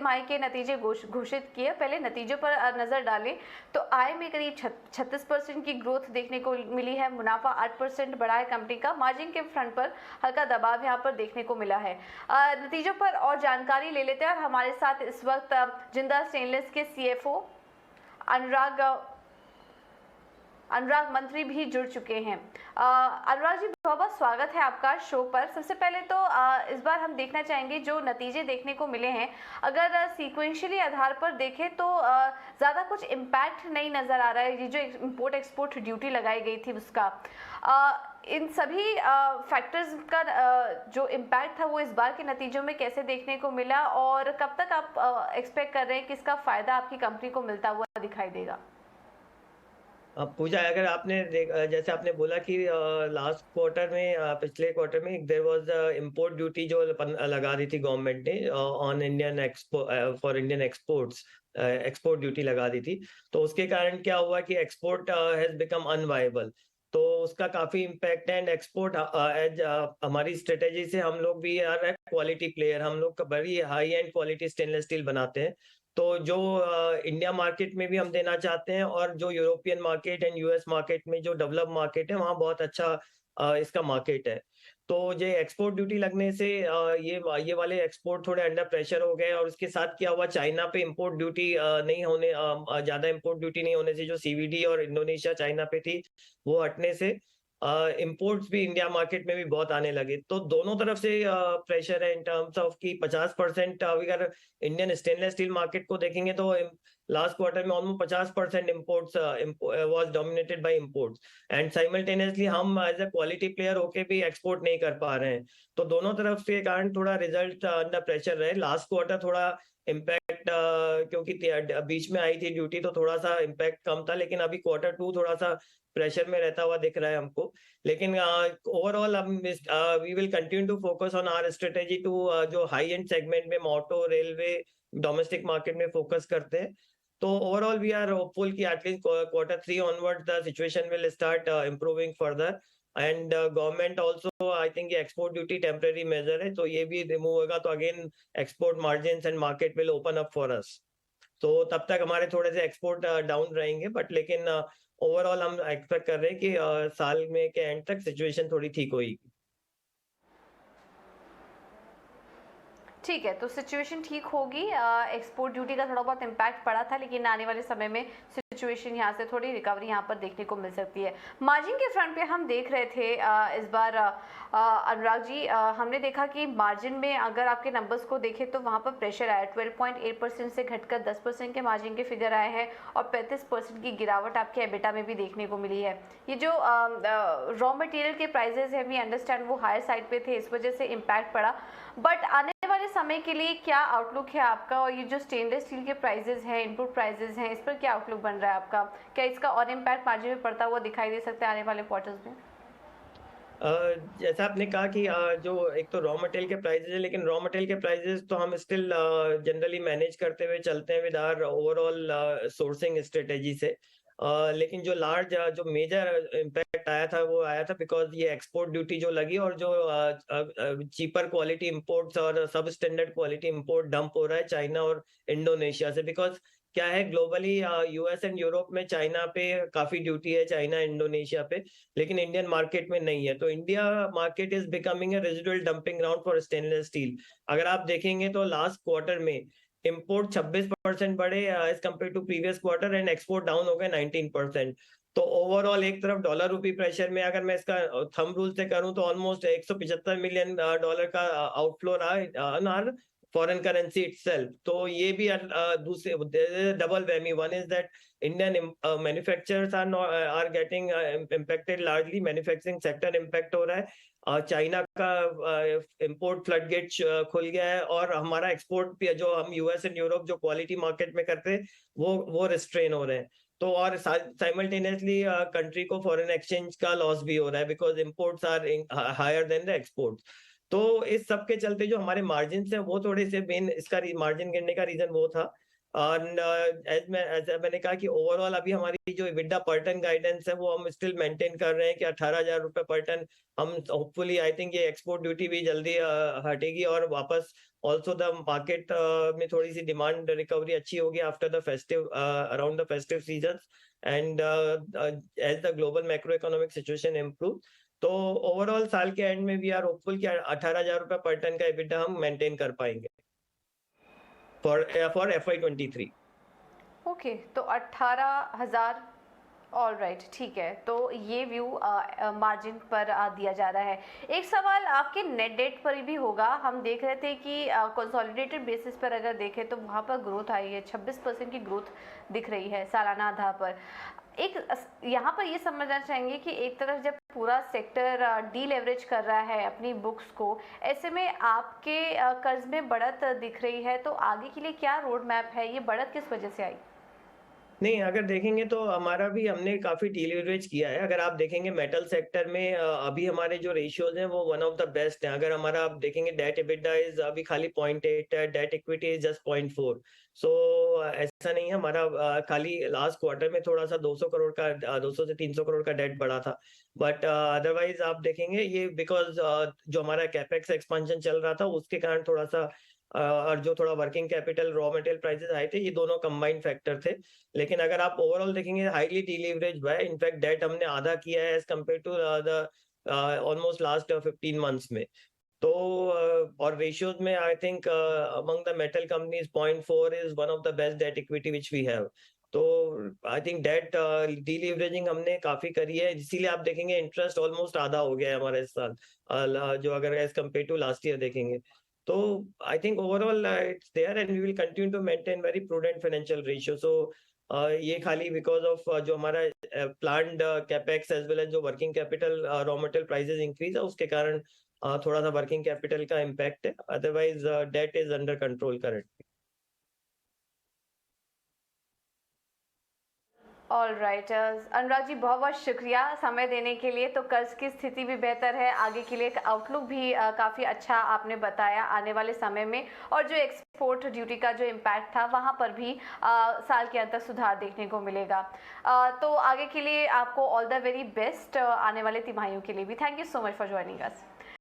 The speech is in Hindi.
तिमाही के नतीजे घोषित किए। पहले नतीजों पर नजर डालें तो आय में करीब 36% की ग्रोथ देखने को मिली है। मुनाफा 8% बढ़ा है कंपनी का। मार्जिन के फ्रंट पर हल्का दबाव यहाँ पर देखने को मिला है। नतीजों पर और जानकारी ले लेते हैं और हमारे साथ इस वक्त जिंदाल स्टेनलेस के CFO अनुराग मंत्री भी जुड़ चुके हैं। अनुराग जी, बहुत बहुत स्वागत है आपका शो पर। सबसे पहले तो इस बार हम देखना चाहेंगे जो नतीजे देखने को मिले हैं, अगर सीक्वेंशियली आधार पर देखें तो ज़्यादा कुछ इम्पैक्ट नहीं नज़र आ रहा है। ये जो इम्पोर्ट एक्सपोर्ट ड्यूटी लगाई गई थी उसका, इन सभी फैक्टर्स का जो इम्पैक्ट था वो इस बार के नतीजों में कैसे देखने को मिला और कब तक आप एक्सपेक्ट कर रहे हैं कि इसका फ़ायदा आपकी कंपनी को मिलता हुआ दिखाई देगा? पूजा, अगर जैसे आपने बोला कि लास्ट क्वार्टर में, पिछले क्वार्टर में देयर वाज इंपोर्ट ड्यूटी जो लगा दी थी गवर्नमेंट ने on Indian expo for Indian exports, export duty लगा दी थी। तो उसके कारण क्या हुआ कि एक्सपोर्ट हैज बिकम अनवायबल, तो उसका काफी इम्पैक्ट है। एंड एक्सपोर्ट एज हमारी स्ट्रेटेजी से हम लोग भी यार क्वालिटी प्लेयर, हम लोग बड़ी high and quality stainless steel बनाते हैं। तो जो इंडिया मार्केट में भी हम देना चाहते हैं और जो European market and US market में जो डेवलप मार्केट है वहाँ बहुत अच्छा इसका मार्केट है। तो ये एक्सपोर्ट ड्यूटी लगने से ये वाले एक्सपोर्ट थोड़े अंडर प्रेशर हो गए। और उसके साथ क्या हुआ, चाइना पे इंपोर्ट ड्यूटी नहीं होने, ज्यादा इंपोर्ट ड्यूटी नहीं होने से जो सीवीडी और इंडोनेशिया चाइना पे थी वो हटने से इंपोर्ट्स भी इंडिया मार्केट में भी बहुत आने लगे। तो दोनों तरफ से प्रेशर है इन टर्म्स ऑफ कि 50%, अगर इंडियन स्टेनलेस स्टील मार्केट को देखेंगे तो लास्ट क्वार्टर में almost 50% imports was dominated by imports. And simultaneously हम एज अ क्वालिटी प्लेयर होके भी एक्सपोर्ट नहीं कर पा रहे हैं। तो दोनों तरफ से कारण थोड़ा रिजल्ट अंडर प्रेशर रहे। लास्ट क्वार्टर थोड़ा इम्पैक्ट, क्योंकि बीच में आई थी ड्यूटी तो थोड़ा सा इम्पैक्ट कम था, लेकिन अभी क्वार्टर 2 थोड़ा सा प्रेशर में रहता हुआ दिख रहा है हमको। लेकिन ओवरऑल हम we will continue to focus on our strategy to जो हाई एंड सेगमेंट में ऑटो, रेलवे, डोमेस्टिक मार्केट में फोकस करते हैं। तो ओवरऑल वी आर होपफुल कि at least quarter 3 onward the situation will start improving further. And government also, I think export duty temporary measure है, तो ये भी रिमूव होगा तो again export margin and market will open up for us. तो तब तक हमारे थोड़े से एक्सपोर्ट डाउन रहेंगे, बट लेकिन ओवरऑल हम एक्सपेक्ट कर रहे हैं कि साल में के एंड तक सिचुएशन थोड़ी ठीक होगी। ठीक है, तो सिचुएशन ठीक होगी। एक्सपोर्ट ड्यूटी का थोड़ा बहुत इम्पैक्ट पड़ा था, लेकिन आने वाले समय में सिचुएशन यहाँ से थोड़ी रिकवरी यहाँ पर देखने को मिल सकती है। मार्जिन के फ्रंट पे हम देख रहे थे इस बार अनुराग जी, हमने देखा कि मार्जिन में अगर आपके नंबर्स को देखें तो वहाँ पर प्रेशर आया। 12.8% से घटकर 10% के मार्जिन के फिगर आए हैं और 35% की गिरावट आपके एबिटा में भी देखने को मिली है। ये जो रॉ मटेरियल के प्राइजेस है, वी अंडरस्टैंड वो हायर साइड पे थे, इस वजह से इम्पैक्ट पड़ा। बट आने वाले समय के लिए क्या आउटलुक है आपका? और ये जो स्टेनलेस स्टील के प्राइजेस हैं, इनपुट प्राइजेस हैं, इस पर क्या आउटलुक बन रहा है आपका? क्या इसका और इम्पैक्ट मार्जिन में पड़ता हुआ दिखाई दे सकता है आने वाले क्वार्टर्स में? जैसा आपने कहा कि जो एक तो रॉ मटेरियल के प्राइसेस है, लेकिन रॉ मटेरियल के प्राइसेस तो हम स्टिल जनरली मैनेज करते हुए चलते हैं with our overall sourcing strategy से। लेकिन जो लार्ज जो मेजर इम्पैक्ट आया था वो आया था बिकॉज ये एक्सपोर्ट ड्यूटी जो लगी और जो चीपर क्वालिटी इंपोर्ट्स और सब स्टैंडर्ड क्वालिटी इंपोर्ट डंप हो रहा है चाइना और इंडोनेशिया से। बिकॉज क्या है, ग्लोबली यूएस एंड यूरोप में चाइना पे काफी ड्यूटी है, चाइना इंडोनेशिया पे, लेकिन इंडियन मार्केट में नहीं है। तो India market is becoming a residual dumping ground for stainless steel. अगर आप देखेंगे तो लास्ट क्वार्टर में इंपोर्ट 26% बढ़े as compared to previous quarter and export down हो गए 19%। तो ओवरऑल एक तरफ डॉलर रूपी प्रेशर में अगर मैं इसका थंब रूल से करूं तो ऑलमोस्ट 175 मिलियन डॉलर का आउटफ्लो रहा फॉरेन करेंसी इटसेल्फ। तो ये भी दूसरे double whammy, one is that Indian manufacturers are getting impacted, largely manufacturing sector impact हो रहा है। चाइना का इंपोर्ट फ्लड गेट खुल गया है और हमारा एक्सपोर्ट भी जो हम यूएस एंड यूरोप जो क्वालिटी मार्केट में करते हैं वो रिस्ट्रेन हो रहे हैं। तो और साइमल्टेनियसली कंट्री को फॉरेन एक्सचेंज का लॉस भी हो रहा है because imports are higher than the exports. तो इस सब के चलते जो हमारे मार्जिन है वो थोड़े से मेन, इसका मार्जिन गिरने का रीजन वो था। एंड ऐसा मैंने कहा कि ओवरऑल अभी हमारी जो EBITDA पर टन गाइडेंस है वो हम स्टिल मेंटेन कर रहे हैं कि 18,000 रुपए पर टन। हम होपफुली आई थिंक ये एक्सपोर्ट ड्यूटी भी जल्दी हटेगी और वापस ऑल्सो द मार्केट में थोड़ी सी डिमांड रिकवरी अच्छी होगी after the festive around the festive season and as the global macro economic situation improve. तो ओवरऑल साल के एंड में वी आर होपफुल कि 18,000 रुपए पर टन का EBITDA हम मेंटेन कर पाएंगे फॉर FY23। ओके, तो 18,000। ऑल राइट, ठीक है। तो ये व्यू मार्जिन पर दिया जा रहा है। एक सवाल आपके नेट डेट पर भी होगा। हम देख रहे थे कि कंसोलिडेटेड बेसिस पर अगर देखें तो वहाँ पर ग्रोथ आई है, 26% की ग्रोथ दिख रही है सालाना आधार पर। यहाँ पर ये समझना चाहेंगे कि एक तरफ जब पूरा सेक्टर डी-लेवरेज कर रहा है अपनी बुक्स को, ऐसे में आपके कर्ज में बढ़त दिख रही है, तो आगे के लिए क्या रोड मैप है? ये बढ़त किस वजह से आई? नहीं, अगर देखेंगे तो हमारा भी हमने काफ़ी डिलीवरेज किया है। अगर आप देखेंगे मेटल सेक्टर में अभी हमारे जो रेशियोज़ हैं वो वन ऑफ द बेस्ट हैं। अगर हमारा आप देखेंगे डेट एबिटा इज़ अभी खाली 0.8 है, डेट इक्विटी इज़ जस्ट 0.4। सो ऐसा नहीं है हमारा खाली लास्ट क्वार्टर में थोड़ा-सा 200 करोड़ का 200 से 300 करोड़ का डेट बढ़ा था। बट अदरवाइज़ आप देखेंगे ये बिकॉज़ जो हमारा कैपेक्स एक्सपेंशन चल रहा था उसके कारण थोड़ा-सा और जो थोड़ा working capital raw material prices आए थे, ये दोनों कंबाइंड फैक्टर थे। लेकिन अगर आप ओवरऑल देखेंगे हाईली डिलीवरेज हुआ है। इनफैक्ट डेट हमने आधा किया है as compare to the almost last 15 months में। तो और रेशियोज में I think among the metal companies 0.4 is one of the best debt equity which we have. तो आई थिंक डेट डिलीवरेजिंग हमने काफी करी है, इसीलिए आप देखेंगे इंटरेस्ट ऑलमोस्ट आधा हो गया है हमारा इस साल, जो अगर as compare to last year देखेंगे। तो I think overall it's there and we will continue to maintain very prudent financial ratio. So ये खाली बिकॉज ऑफ जो हमारा planned capex as well as जो working capital raw material prices increase है उसके कारण थोड़ा सा वर्किंग कैपिटल का इम्पैक्ट है। Otherwise debt is under control currently. All right, Anurag ji बहुत बहुत शुक्रिया समय देने के लिए। तो कर्ज की स्थिति भी बेहतर है, आगे के लिए आउटलुक भी काफ़ी अच्छा आपने बताया आने वाले समय में, और जो एक्सपोर्ट ड्यूटी का जो इम्पैक्ट था वहाँ पर भी साल के अंत तक सुधार देखने को मिलेगा। तो आगे के लिए आपको ऑल द वेरी बेस्ट आने वाले तिमाहियों के लिए भी। Thank you so much for joining us.